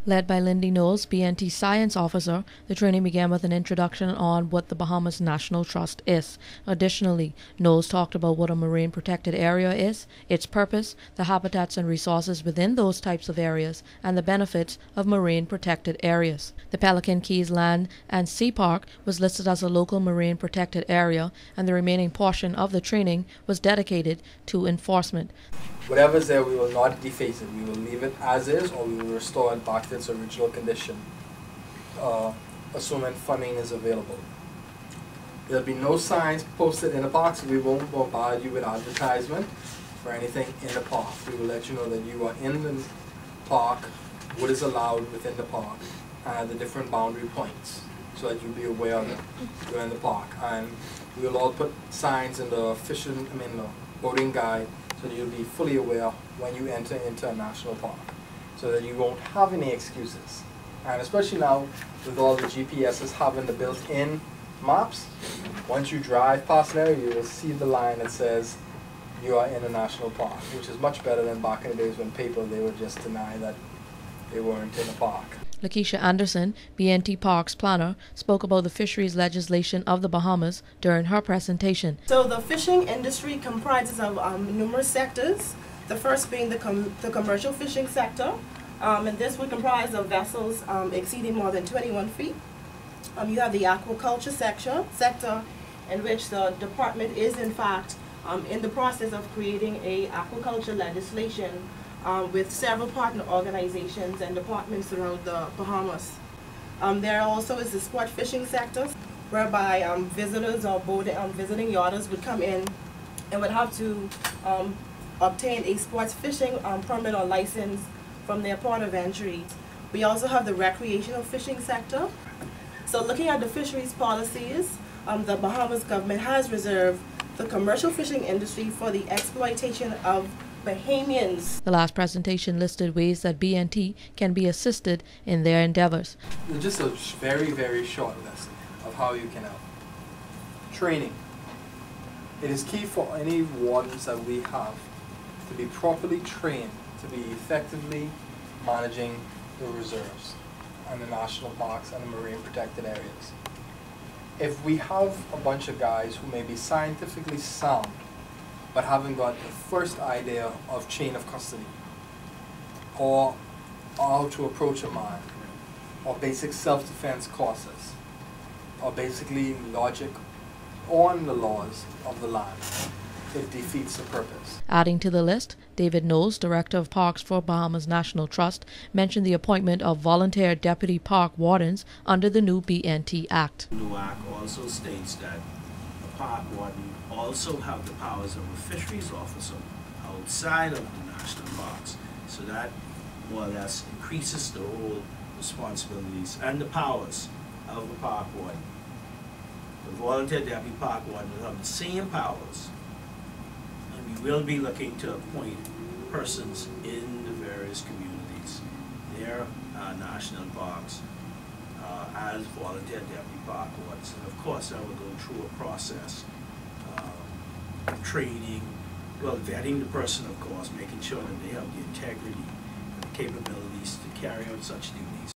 Led by Lindy Knowles, BNT Science Officer, the training began with an introduction on what the Bahamas National Trust is. Additionally, Knowles talked about what a marine protected area is, its purpose, the habitats and resources within those types of areas, and the benefits of marine protected areas. The Pelican Keys Land and Sea Park was listed as a local marine protected area, and the remaining portion of the training was dedicated to enforcement. Whatever's there, we will not deface it. We will leave it as is, or we will restore it back to its original condition, assuming funding is available. There'll be no signs posted in the park, so we won't bombard you with advertisement for anything in the park. We will let you know that you are in the park, what is allowed within the park, and the different boundary points, so that you'll be aware of it. You're in the park, and we will all put signs in the boating guide, so that you'll be fully aware when you enter into a national park, so that you won't have any excuses. And especially now, with all the GPSs having the built-in maps, once you drive past an area, you will see the line that says you are in a national park, which is much better than back in the days when people, they would just deny that they weren't in a park. Lakeshia Anderson, BNT Parks planner, spoke about the fisheries legislation of the Bahamas during her presentation. So the fishing industry comprises of numerous sectors, the first being the commercial fishing sector, and this would comprise of vessels exceeding more than 21 feet. You have the aquaculture sector, in which the department is in fact in the process of creating a aquaculture legislation with several partner organizations and departments throughout the Bahamas. There also is the sport fishing sector, whereby visitors or visiting yachters would come in and would have to obtain a sports fishing permit or license from their port of entry. We also have the recreational fishing sector. So looking at the fisheries policies, the Bahamas government has reserved the commercial fishing industry for the exploitation of Bahamians. The last presentation listed ways that BNT can be assisted in their endeavors. Just a very, very short list of how you can help. Training. It is key for any wardens that we have to be properly trained to be effectively managing the reserves and the national parks and the marine protected areas. If we have a bunch of guys who may be scientifically sound but haven't got the first idea of chain of custody, or how to approach a mine, or basic self-defense courses, or basically logic on the laws of the land, it defeats the purpose. Adding to the list, David Knowles, Director of Parks for Bahamas National Trust, mentioned the appointment of volunteer deputy park wardens under the new BNT Act. The new Act also states that a park warden also have the powers of a fisheries officer outside of the national parks. So that more or less increases the role, responsibilities, and the powers of the park warden. The volunteer deputy park warden will have the same powers, and we will be looking to appoint persons in the various communities, their national parks, as volunteer deputy park wardens. And of course, that will go through a process of training, well, vetting the person, of course, making sure that they have the integrity and the capabilities to carry out such duties.